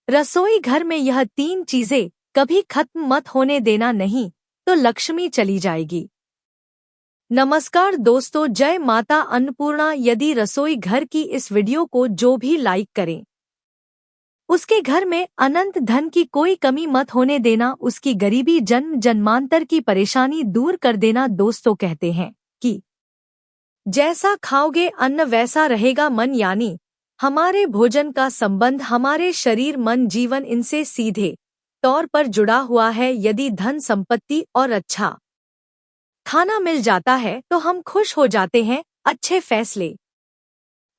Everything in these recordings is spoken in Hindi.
रसोई घर में यह 3 चीजें कभी खत्म मत होने देना, नहीं तो लक्ष्मी चली जाएगी। नमस्कार दोस्तों, जय माता अन्नपूर्णा। यदि रसोई घर की इस वीडियो को जो भी लाइक करें उसके घर में अनंत धन की कोई कमी मत होने देना, उसकी गरीबी जन्म जन्मांतर की परेशानी दूर कर देना। दोस्तों कहते हैं कि जैसा खाओगे अन्न वैसा रहेगा मन, यानी हमारे भोजन का संबंध हमारे शरीर मन जीवन इनसे सीधे तौर पर जुड़ा हुआ है। यदि धन संपत्ति और अच्छा खाना मिल जाता है तो हम खुश हो जाते हैं, अच्छे फैसले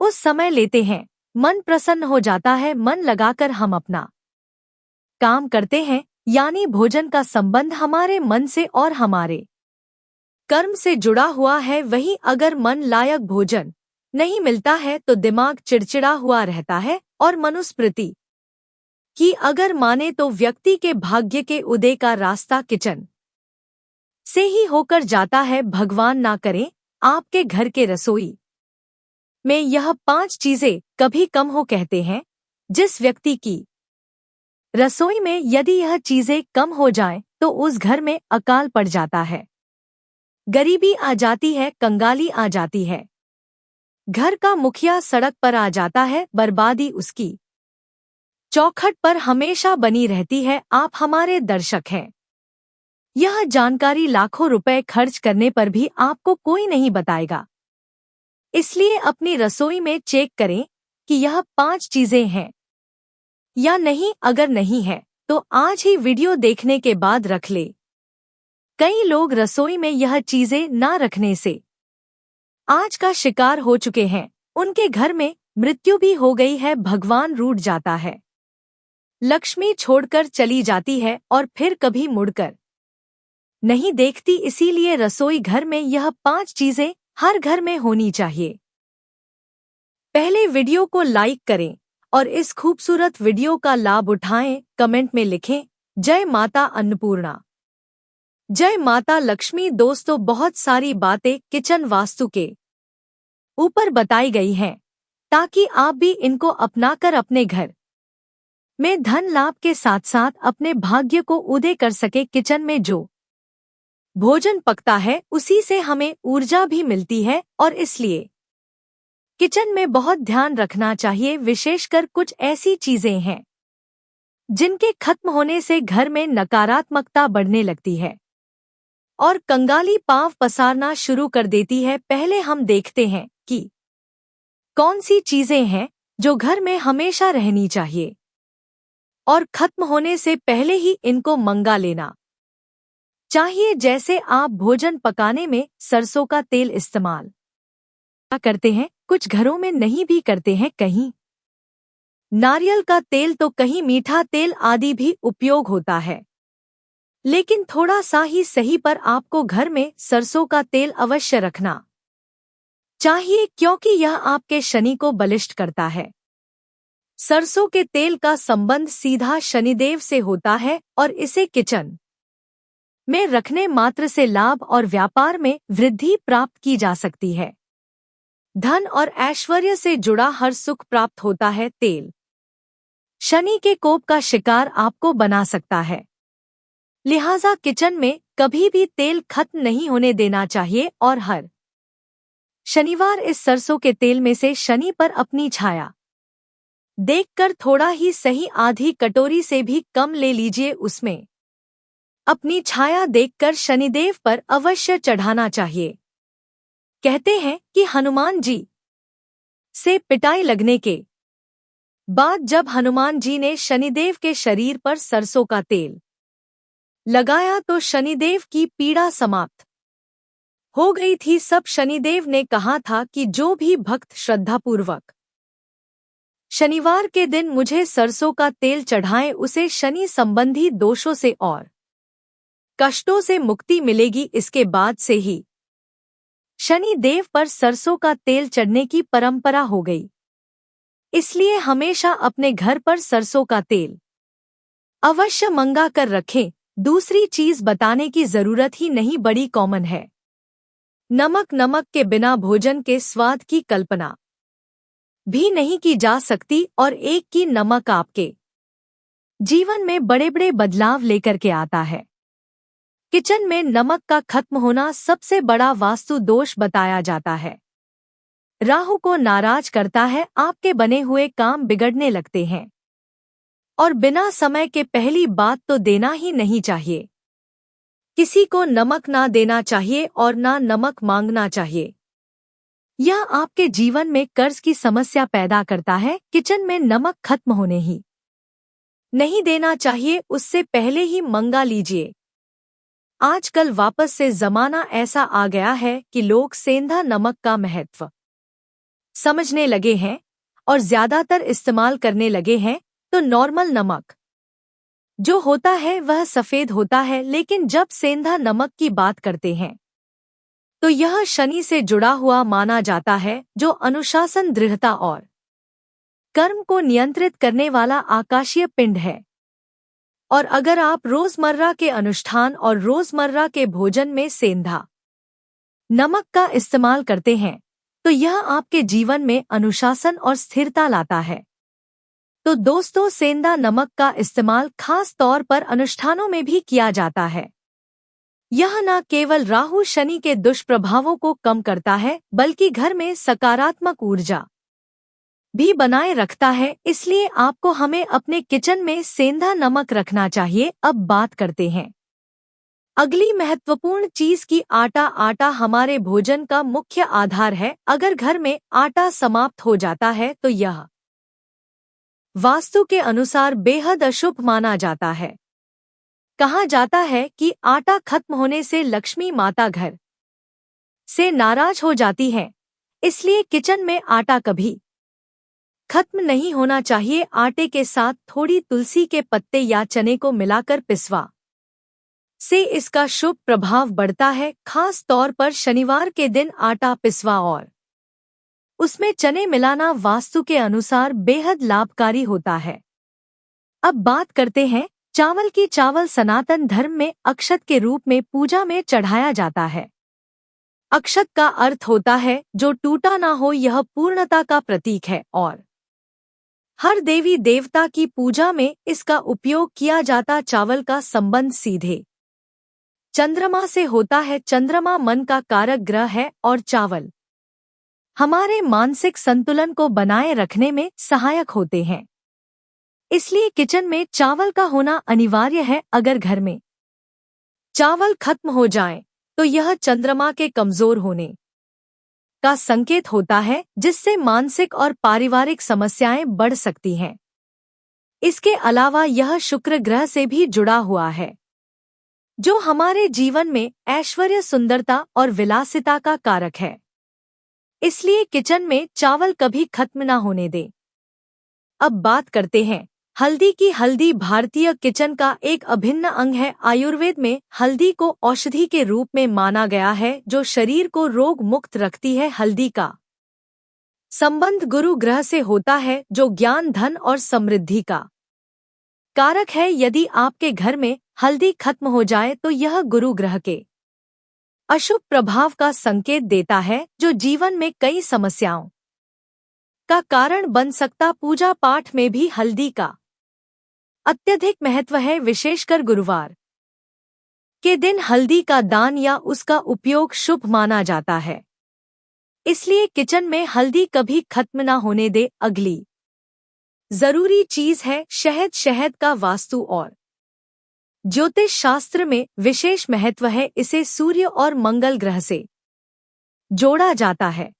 उस समय लेते हैं, मन प्रसन्न हो जाता है, मन लगाकर हम अपना काम करते हैं। यानी भोजन का संबंध हमारे मन से और हमारे कर्म से जुड़ा हुआ है। वहीं अगर मन लायक भोजन नहीं मिलता है तो दिमाग चिड़चिड़ा हुआ रहता है और मनुस्मृति की अगर माने तो व्यक्ति के भाग्य के उदय का रास्ता किचन से ही होकर जाता है। भगवान ना करे आपके घर के रसोई में यह 5 चीजें कभी कम हो। कहते हैं जिस व्यक्ति की रसोई में यदि यह चीजें कम हो जाएं तो उस घर में अकाल पड़ जाता है, गरीबी आ जाती है, कंगाली आ जाती है, घर का मुखिया सड़क पर आ जाता है, बर्बादी उसकी चौखट पर हमेशा बनी रहती है। आप हमारे दर्शक हैं, यह जानकारी लाखों रुपए खर्च करने पर भी आपको कोई नहीं बताएगा। इसलिए अपनी रसोई में चेक करें कि यह 5 चीजें हैं या नहीं। अगर नहीं है तो आज ही वीडियो देखने के बाद रख ले। कई लोग रसोई में यह चीजें ना रखने से आज का शिकार हो चुके हैं, उनके घर में मृत्यु भी हो गई है, भगवान रूठ जाता है, लक्ष्मी छोड़कर चली जाती है और फिर कभी मुड़कर नहीं देखती। इसीलिए रसोई घर में यह 5 चीजें हर घर में होनी चाहिए। पहले वीडियो को लाइक करें और इस खूबसूरत वीडियो का लाभ उठाएं। कमेंट में लिखें जय माता अन्नपूर्णा, जय माता लक्ष्मी। दोस्तों बहुत सारी बातें किचन वास्तु के ऊपर बताई गई हैं ताकि आप भी इनको अपनाकर अपने घर में धन लाभ के साथ साथ अपने भाग्य को उदय कर सके। किचन में जो भोजन पकता है उसी से हमें ऊर्जा भी मिलती है और इसलिए किचन में बहुत ध्यान रखना चाहिए। विशेषकर कुछ ऐसी चीजें हैं जिनके खत्म होने से घर में नकारात्मकता बढ़ने लगती है और कंगाली पांव पसारना शुरू कर देती है। पहले हम देखते हैं कि कौन सी चीजें हैं जो घर में हमेशा रहनी चाहिए और खत्म होने से पहले ही इनको मंगा लेना चाहिए। जैसे आप भोजन पकाने में सरसों का तेल इस्तेमाल करते हैं, कुछ घरों में नहीं भी करते हैं, कहीं नारियल का तेल तो कहीं मीठा तेल आदि भी उपयोग होता है, लेकिन थोड़ा सा ही सही पर आपको घर में सरसों का तेल अवश्य रखना चाहिए क्योंकि यह आपके शनि को बलिष्ठ करता है। सरसों के तेल का संबंध सीधा शनिदेव से होता है और इसे किचन में रखने मात्र से लाभ और व्यापार में वृद्धि प्राप्त की जा सकती है। धन और ऐश्वर्य से जुड़ा हर सुख प्राप्त होता है। तेल शनि के कोप का शिकार आपको बना सकता है, लिहाजा किचन में कभी भी तेल खत्म नहीं होने देना चाहिए और हर शनिवार इस सरसों के तेल में से शनि पर अपनी छाया देखकर थोड़ा ही सही आधी कटोरी से भी कम ले लीजिए। उसमें अपनी छाया देखकर शनिदेव पर अवश्य चढ़ाना चाहिए। कहते हैं कि हनुमान जी से पिटाई लगने के बाद जब हनुमान जी ने शनिदेव के शरीर पर सरसों का तेल लगाया तो शनिदेव की पीड़ा समाप्त हो गई थी। सब शनिदेव ने कहा था कि जो भी भक्त श्रद्धापूर्वक शनिवार के दिन मुझे सरसों का तेल चढ़ाए उसे शनि संबंधी दोषों से और कष्टों से मुक्ति मिलेगी। इसके बाद से ही शनि देव पर सरसों का तेल चढ़ने की परंपरा हो गई, इसलिए हमेशा अपने घर पर सरसों का तेल अवश्य मंगा कर रखें। दूसरी चीज बताने की जरूरत ही नहीं, बड़ी कॉमन है। नमक के बिना भोजन के स्वाद की कल्पना भी नहीं की जा सकती और एक की नमक आपके जीवन में बड़े बड़े बदलाव लेकर के आता है। किचन में नमक का खत्म होना सबसे बड़ा वास्तु दोष बताया जाता है। राहु को नाराज करता है, आपके बने हुए काम बिगड़ने लगते हैं और बिना समय के पहली बात तो देना ही नहीं चाहिए। किसी को नमक ना देना चाहिए और ना नमक मांगना चाहिए। यह आपके जीवन में कर्ज की समस्या पैदा करता है। किचन में नमक खत्म होने ही नहीं देना चाहिए, उससे पहले ही मंगा लीजिए। आजकल वापस से जमाना ऐसा आ गया है कि लोग सेंधा नमक का महत्व समझने लगे हैं और ज्यादातर इस्तेमाल करने लगे हैं। तो नॉर्मल नमक जो होता है वह सफेद होता है, लेकिन जब सेंधा नमक की बात करते हैं तो यह शनि से जुड़ा हुआ माना जाता है, जो अनुशासन, दृढ़ता और कर्म को नियंत्रित करने वाला आकाशीय पिंड है। और अगर आप रोजमर्रा के अनुष्ठान और रोजमर्रा के भोजन में सेंधा नमक का इस्तेमाल करते हैं तो यह आपके जीवन में अनुशासन और स्थिरता लाता है। तो दोस्तों, सेंधा नमक का इस्तेमाल खास तौर पर अनुष्ठानों में भी किया जाता है। यह न केवल राहु शनि के दुष्प्रभावों को कम करता है, बल्कि घर में सकारात्मक ऊर्जा भी बनाए रखता है। इसलिए आपको हमें अपने किचन में सेंधा नमक रखना चाहिए। अब बात करते हैं अगली महत्वपूर्ण चीज की आटा। आटा हमारे भोजन का मुख्य आधार है। अगर घर में आटा समाप्त हो जाता है तो यह वास्तु के अनुसार बेहद अशुभ माना जाता है। कहा जाता है कि आटा खत्म होने से लक्ष्मी माता घर से नाराज हो जाती है, इसलिए किचन में आटा कभी खत्म नहीं होना चाहिए। आटे के साथ थोड़ी तुलसी के पत्ते या चने को मिलाकर पिसवा से इसका शुभ प्रभाव बढ़ता है। खास तौर पर शनिवार के दिन आटा पिसवा और उसमें चने मिलाना वास्तु के अनुसार बेहद लाभकारी होता है। अब बात करते हैं चावल की। चावल सनातन धर्म में अक्षत के रूप में पूजा में चढ़ाया जाता है। अक्षत का अर्थ होता है जो टूटा ना हो, यह पूर्णता का प्रतीक है और हर देवी देवता की पूजा में इसका उपयोग किया जाता। चावल का संबंध सीधे चंद्रमा से होता है। चंद्रमा मन का कारक ग्रह है और चावल हमारे मानसिक संतुलन को बनाए रखने में सहायक होते हैं। इसलिए किचन में चावल का होना अनिवार्य है। अगर घर में चावल खत्म हो जाए तो यह चंद्रमा के कमजोर होने का संकेत होता है, जिससे मानसिक और पारिवारिक समस्याएं बढ़ सकती हैं। इसके अलावा यह शुक्र ग्रह से भी जुड़ा हुआ है, जो हमारे जीवन में ऐश्वर्य, सुंदरता और विलासिता का कारक है। इसलिए किचन में चावल कभी खत्म ना होने दे। अब बात करते हैं हल्दी की। हल्दी भारतीय किचन का एक अभिन्न अंग है। आयुर्वेद में हल्दी को औषधि के रूप में माना गया है, जो शरीर को रोग मुक्त रखती है। हल्दी का संबंध गुरु ग्रह से होता है, जो ज्ञान, धन और समृद्धि का कारक है। यदि आपके घर में हल्दी खत्म हो जाए तो यह गुरु ग्रह के अशुभ प्रभाव का संकेत देता है, जो जीवन में कई समस्याओं का कारण बन सकता। पूजा पाठ में भी हल्दी का अत्यधिक महत्व है। विशेषकर गुरुवार के दिन हल्दी का दान या उसका उपयोग शुभ माना जाता है। इसलिए किचन में हल्दी कभी खत्म ना होने दे। अगली जरूरी चीज है शहद। शहद का वास्तु और ज्योतिष शास्त्र में विशेष महत्व है। इसे सूर्य और मंगल ग्रह से जोड़ा जाता है।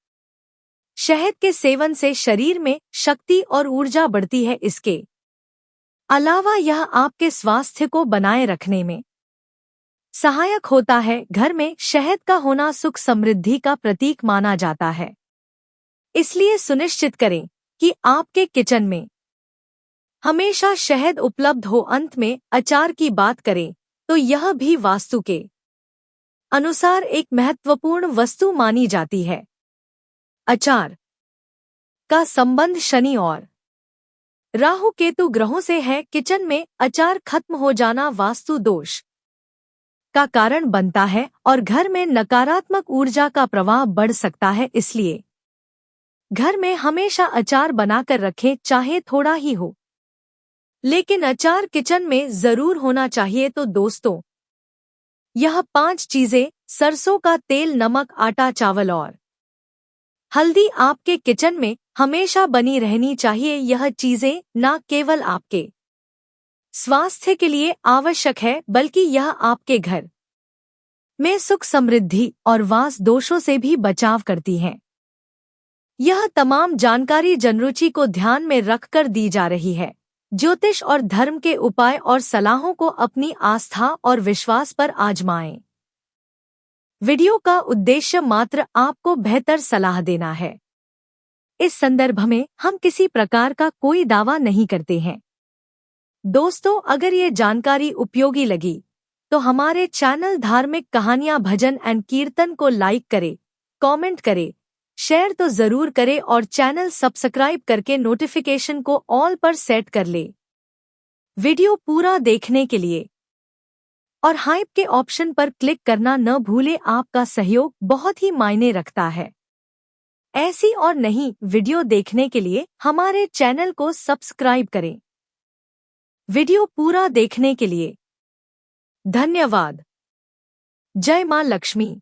शहद के सेवन से शरीर में शक्ति और ऊर्जा बढ़ती है। इसके अलावा यह आपके स्वास्थ्य को बनाए रखने में सहायक होता है। घर में शहद का होना सुख समृद्धि का प्रतीक माना जाता है। इसलिए सुनिश्चित करें कि आपके किचन में हमेशा शहद उपलब्ध हो। अंत में अचार की बात करें तो यह भी वास्तु के अनुसार एक महत्वपूर्ण वस्तु मानी जाती है। अचार का संबंध शनि और राहु केतु ग्रहों से है। किचन में अचार खत्म हो जाना वास्तु दोष का कारण बनता है और घर में नकारात्मक ऊर्जा का प्रवाह बढ़ सकता है। इसलिए घर में हमेशा अचार बनाकर रखें, चाहे थोड़ा ही हो, लेकिन अचार किचन में जरूर होना चाहिए। तो दोस्तों, यह 5 चीजें सरसों का तेल, नमक, आटा, चावल और हल्दी आपके किचन में हमेशा बनी रहनी चाहिए। यह चीजें न केवल आपके स्वास्थ्य के लिए आवश्यक है, बल्कि यह आपके घर में सुख, समृद्धि और वास दोषों से भी बचाव करती हैं। यह तमाम जानकारी जनरुचि को ध्यान में रखकर दी जा रही है। ज्योतिष और धर्म के उपाय और सलाहों को अपनी आस्था और विश्वास पर आजमाएं। वीडियो का उद्देश्य मात्र आपको बेहतर सलाह देना है। इस संदर्भ में हम किसी प्रकार का कोई दावा नहीं करते हैं। दोस्तों, अगर ये जानकारी उपयोगी लगी तो हमारे चैनल धार्मिक कहानियां, भजन एंड कीर्तन को लाइक करें, कमेंट करें, शेयर तो जरूर करें और चैनल सब्सक्राइब करके नोटिफिकेशन को ऑल पर सेट कर ले। वीडियो पूरा देखने के लिए और हाइप के ऑप्शन पर क्लिक करना न भूले। आपका सहयोग बहुत ही मायने रखता है। ऐसी और नई वीडियो देखने के लिए हमारे चैनल को सब्सक्राइब करें। वीडियो पूरा देखने के लिए धन्यवाद। जय मां लक्ष्मी।